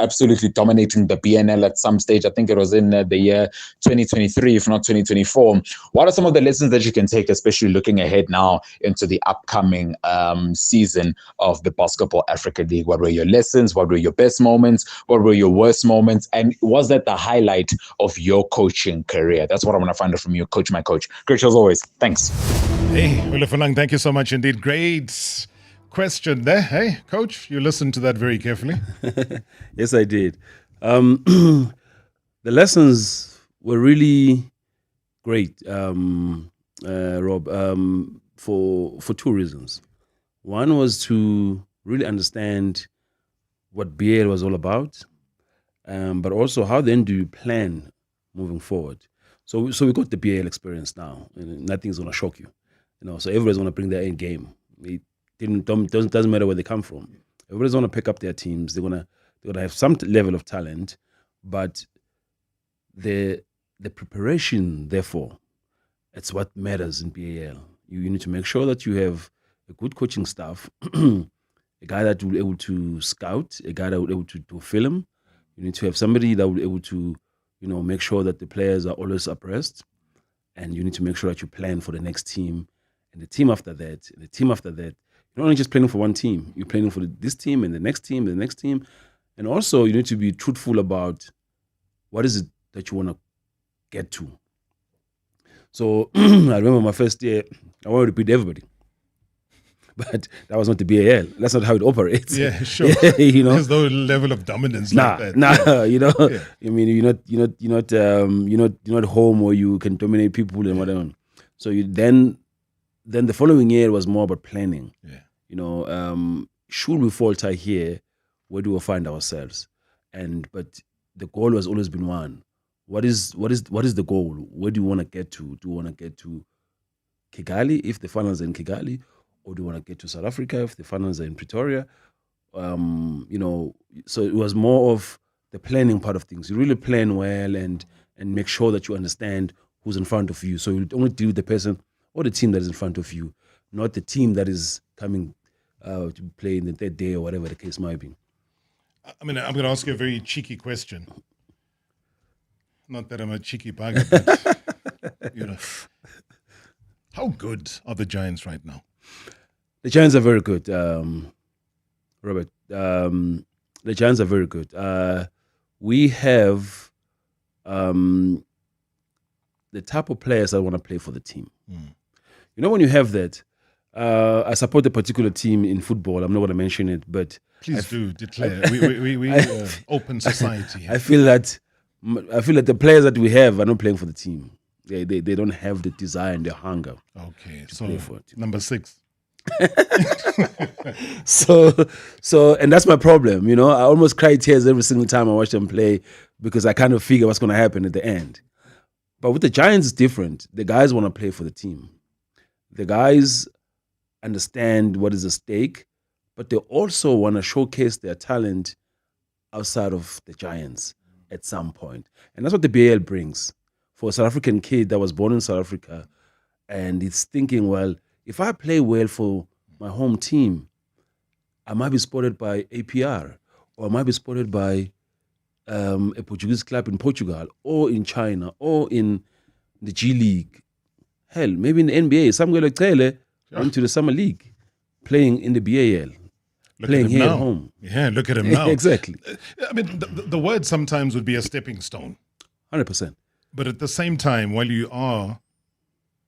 absolutely dominating the BNL at some stage. I think it was in the year 2023, if not 2024. What are some of the lessons that you can take, especially looking ahead now into the upcoming season of the Basketball Africa League? What were your lessons? What were your best moments? What were your worst moments? And was that the highlight of your coaching career? That's what I want to find out from you, Coach, my coach. Great show as always. Thanks. Hey, Ulefulang, thank you so much indeed. Great question there. Hey, Coach, you listened to that very carefully. Yes, I did. The lessons were really great, Rob, for two reasons. One was to really understand what BL was all about, but also how then do you plan moving forward. So we got the BL experience now, and nothing's going to shock you. So everybody's going to bring their own game. Doesn't matter where they come from. Everybody's going to pick up their teams. They're going to have some level of talent, but the preparation, therefore, it's what matters in BAL. You need to make sure that you have a good coaching staff, a guy that will be able to scout, a guy that will be able to do film. You need to have somebody that will be able to, make sure that the players are always abreast, and you need to make sure that you plan for the next team, and the team after that, and the team after that. You're not only just planning for one team, you're planning for this team and the next team and the next team. And also you need to be truthful about what is it that you want to get to. So I remember my first year, I wanted to beat everybody. But that was not the BAL. That's not how it operates. Yeah, sure. There's no level of dominance like that. Yeah. I mean, you're not home where you can dominate people and whatever. So then the following year was more about planning. Yeah. Should we falter here, where do we find ourselves? But the goal has always been one. What is the goal? Where do you want to get to? Do you want to get to Kigali if the finals are in Kigali, or do you want to get to South Africa if the finals are in Pretoria? So it was more of the planning part of things. You really plan well and make sure that you understand who's in front of you. So you only deal with the person or the team that is in front of you, not the team that is coming to play in the third day or whatever the case might be. I mean, I'm going to ask you a very cheeky question. Not that I'm a cheeky bugger, but How good are the Giants right now? The Giants are very good, Robert. The Giants are very good. We have the type of players that want to play for the team. When you have that, I support a particular team in football. I'm not going to mention it, but please do declare. We open society. I feel that the players that we have are not playing for the team. They don't have the desire and the hunger. Okay, to so play for it. Number 6. So and that's my problem. I almost cry tears every single time I watch them play because I kind of figure what's going to happen at the end. But with the Giants, it's different. The guys want to play for the team. The guys understand what is at stake, but they also want to showcase their talent outside of the Giants at some point. And that's what the BAL brings. For a South African kid that was born in South Africa, and he's thinking, well, if I play well for my home team, I might be spotted by APR, or I might be spotted by a Portuguese club in Portugal, or in China, or in the G League. Hell, maybe in the NBA. Samuel Ekele went to the Summer League, playing in the BAL. Playing here at home. Yeah, look at him now. Exactly. I mean, the word sometimes would be a stepping stone. 100%. But at the same time, while you are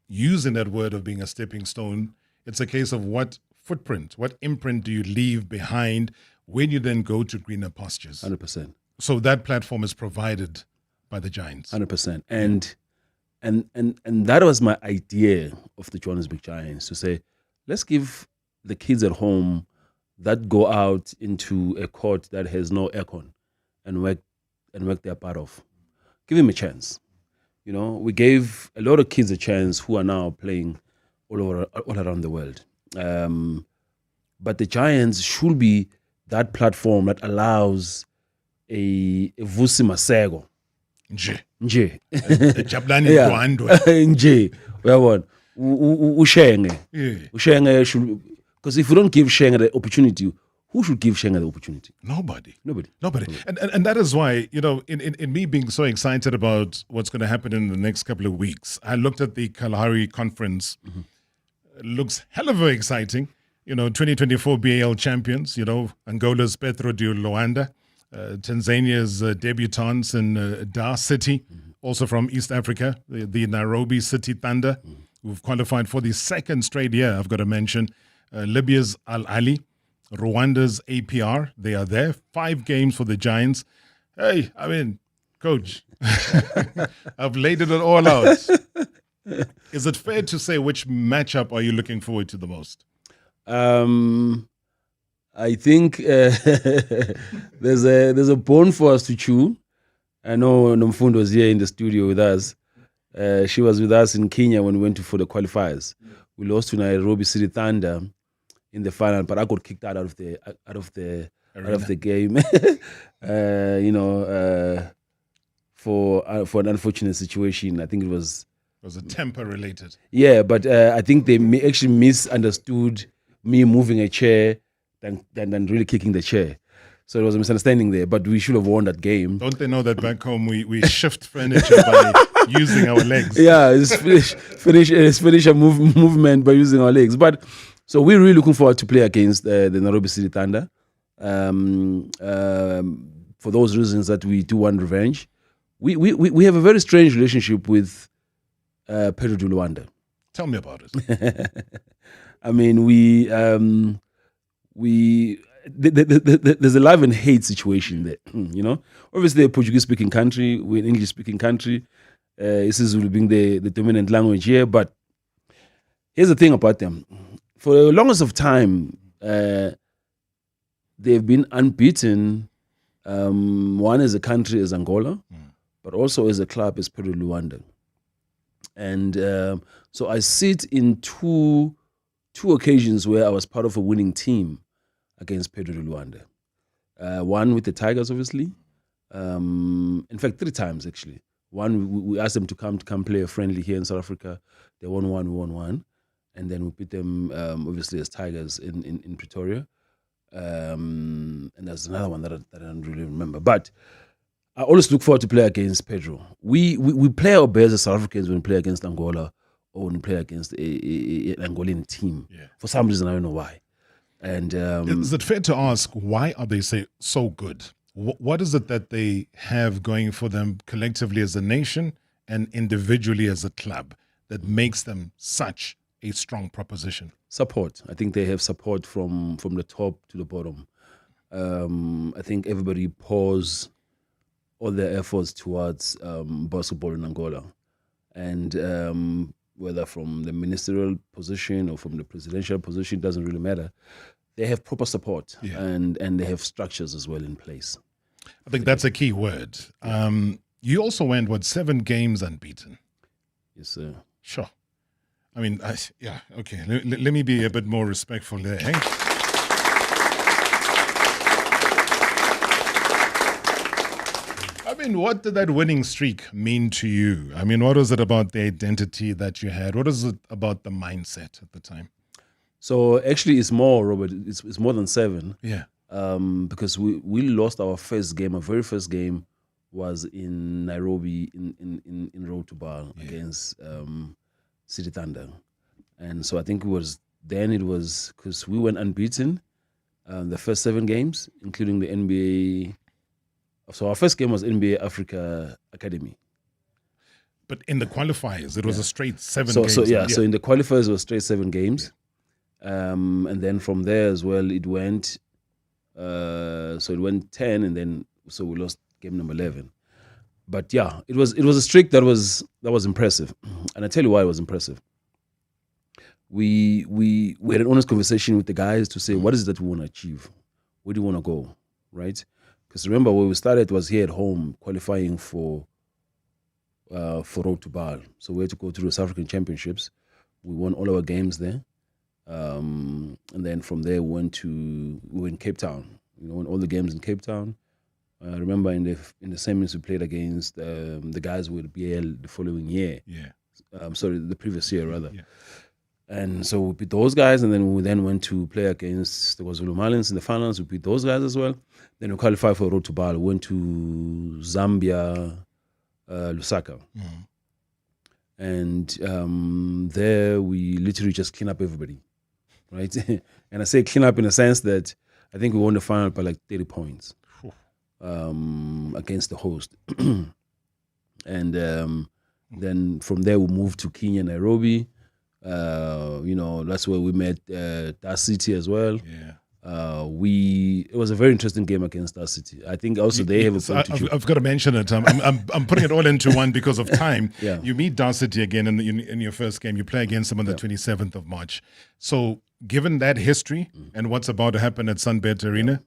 using that word of being a stepping stone, it's a case of what footprint, what imprint do you leave behind when you then go to greener pastures? 100%. So that platform is provided by the Giants. 100%. And that was my idea of the Johannesburg Giants, to say, let's give the kids at home that go out into a court that has no aircon and work their part off. Give them a chance. We gave a lot of kids a chance who are now playing all around the world. But the Giants should be that platform that allows a Vusi Masego. Nje. Jabulani Ndwandwe. Nje. Uyabona. Ushenge. Ushenge should, because if you don't give Shenge the opportunity, who should give Shenge the opportunity? Nobody. Nobody. And that is why, in me being so excited about what's going to happen in the next couple of weeks, I looked at the Kalahari conference. Mm-hmm. It looks hell of exciting. 2024 BAL champions, Angola's Petro de Luanda, Tanzania's debutants in Dar City, also from East Africa, the Nairobi City Thunder, who've qualified for the second straight year, I've got to mention. Libya's Al Ali, Rwanda's APR, they are there. 5 games for the Giants. Hey, coach, I've laid it all out. Is it fair to say which matchup are you looking forward to the most? I think there's a bone for us to chew. I know Nomfundo was here in the studio with us. She was with us in Kenya when we went for the qualifiers. We lost to Nairobi City Thunder in the final, but I got kicked out of the game. For an unfortunate situation. I think it was a temper related. Yeah, but I think they actually misunderstood me moving a chair than really kicking the chair. So there was a misunderstanding there, but we should have won that game. Don't they know that back home we shift furniture by using our legs? Yeah, it's finish a movement by using our legs. But so we're really looking forward to play against the Nairobi City Thunder. For those reasons that we do want revenge. We have a very strange relationship with Petro de Luanda. Tell me about it. I mean, there's a love and hate situation there. Obviously, a Portuguese-speaking country, we're an English-speaking country. isiZulu being the dominant language here. But here's the thing about them: for the longest of time, they've been unbeaten. One as a country is Angola, but also as a club is Peru Luanda. And so I sit in two occasions where I was part of a winning team against Pedro Luanda. One with the Tigers, obviously. In fact, 3 times actually. One, we asked them to come play a friendly here in South Africa. They won 1, we won 1. And then we beat them, obviously, as Tigers in Pretoria. And there's another one that I don't really remember. But I always look forward to play against Pedro. We play our best as South Africans when we play against Angola or when we play against an Angolan team. Yeah. For some reason, I don't know why. And is it fair to ask, why are they so good? What is it that they have going for them collectively as a nation and individually as a club that makes them such a strong proposition? Support. I think they have support from the top to the bottom. I think everybody pours all their efforts towards basketball in Angola. And whether from the ministerial position or from the presidential position, doesn't really matter. They have proper support and they have structures as well in place. I think that's a key word. You also went, 7 games unbeaten? Yes, sir. Sure. I mean, okay. Let me be a bit more respectful there. Eh? I mean, what did that winning streak mean to you? I mean, what was it about the identity that you had? What is it about the mindset at the time? So actually, it's more, Robert. It's more than 7. Yeah. Because we lost our first game. Our very first game was in Nairobi in Road to Bar against City Thunder, and so I think it was because we went unbeaten the first 7 games, including the NBA. So our first game was NBA Africa Academy. But in the qualifiers, it was a straight 7 games. So in the qualifiers, it was straight 7 games. And then from there as well, it went. So it went 10, and then so we lost game number 11. But yeah, it was a streak that was impressive, and I tell you why it was impressive. We had an honest conversation with the guys to say, what is it that we want to achieve? Where do you want to go, right? Because remember, where we started was here at home, qualifying for Road to Bar. So we had to go through the South African Championships. We won all our games there. And then from there we were in Cape Town. Won all the games in Cape Town. Remember in the semis we played against the guys with BL the following year. Yeah. The previous year rather. Yeah. And so we beat those guys, and then we went to play against the KwaZulu Malins in the finals. We beat those guys as well. Then we qualified for Road to Bar. We went to Zambia, Lusaka. Mm-hmm. And there we literally just clean up everybody. Right, and I say clean up in a sense that I think we won the final by like 30 points against the host, and then from there we moved to Kenya, Nairobi. That's where we met Dar City as well. Yeah. It was a very interesting game against Dar City. I think also they have a point I've got to mention it. I'm putting it all into one because of time. Yeah. You meet Dar City again in your first game. You play against them on the 27th of March. So given that history and what's about to happen at Sunbet Arena,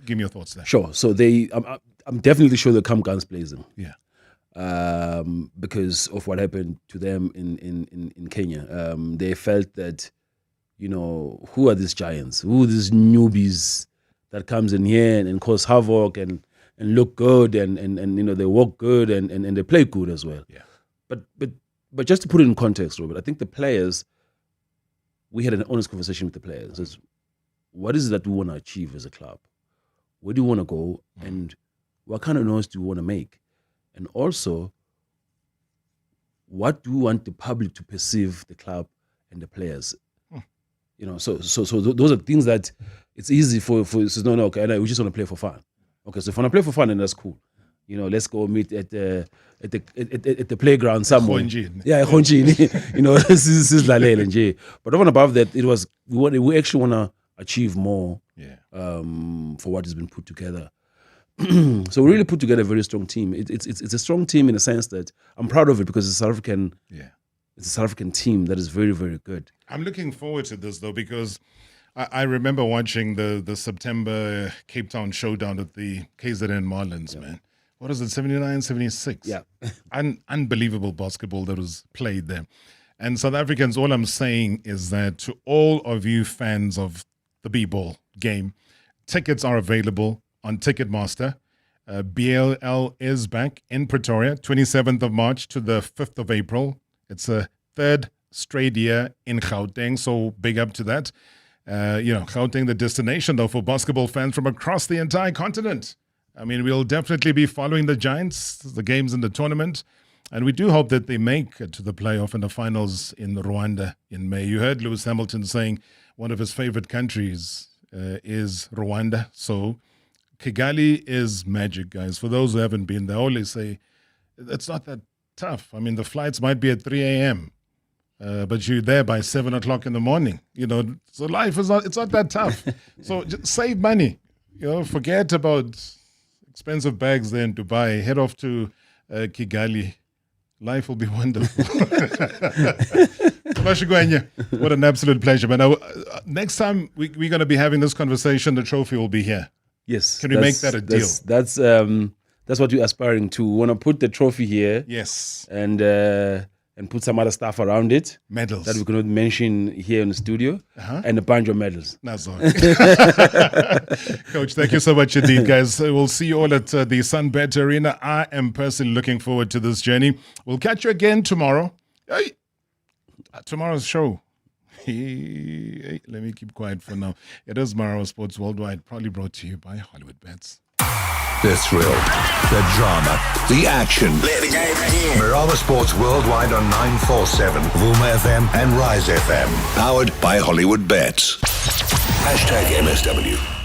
give me your thoughts there. Sure. So I'm definitely sure they'll come guns blazing. Yeah. Because of what happened to them in Kenya. They felt that, who are these giants? Who are these newbies that comes in here and cause havoc and look good and they walk good and they play good as well. Yeah. But just to put it in context, Robert, I think the players, we had an honest conversation with the players. It's, what is it that we want to achieve as a club? Where do you want to go? And what kind of noise do you want to make? And also, what do you want the public to perceive the club and the players? So those are things that it's easy for okay, we just want to play for fun. Okay, so if you want to play for fun, then that's cool. Let's go meet at the playground somewhere. Yeah, Khonjini. This is Lalele and Jay. But over and above that, we actually want to achieve more. Yeah. For what has been put together. So we really put together a very strong team. It's a strong team in the sense that I'm proud of it because it's a South African. Yeah. It's a South African team that is very, very good. I'm looking forward to this though because I remember watching the September Cape Town showdown at the KZN Marlins, man. What is it, 79, 76? Yeah. Unbelievable basketball that was played there. And South Africans, all I'm saying is that to all of you fans of the B-ball game, tickets are available on Ticketmaster. BLL is back in Pretoria, 27th of March to the 5th of April. It's a 3rd straight year in Gauteng, so big up to that. Gauteng, the destination, though, for basketball fans from across the entire continent. I mean, we'll definitely be following the Giants, the games in the tournament, and we do hope that they make it to the playoff and the finals in Rwanda in May. You heard Lewis Hamilton saying one of his favorite countries is Rwanda. So Kigali is magic, guys. For those who haven't been there, I always say it's not that tough. I mean, the flights might be at 3 a.m., but you're there by 7 o'clock in the morning. So life is it's not that tough. So just save money. Forget about expensive bags there in Dubai. Head off to Kigali. Life will be wonderful. What an absolute pleasure. But now, next time we're going to be having this conversation, the trophy will be here. Yes. Can we make that a deal? That's what we're aspiring to. We want to put the trophy here. Yes. And put some other stuff around it. Medals. That we cannot mention here in the studio. And a bunch of medals. That's all. Coach, thank you so much indeed, guys. We'll see you all at the Sunbet Arena. I am personally looking forward to this journey. We'll catch you again tomorrow. Hey, tomorrow's show. Hey, let me keep quiet for now. It is Marawa Sports Worldwide, probably brought to you by Hollywood Bets. The thrill, the drama, the action. Let the game begin. Marawa Sports Worldwide on 947, Vuma FM and Rise FM. Powered by Hollywood Bets. #MSW.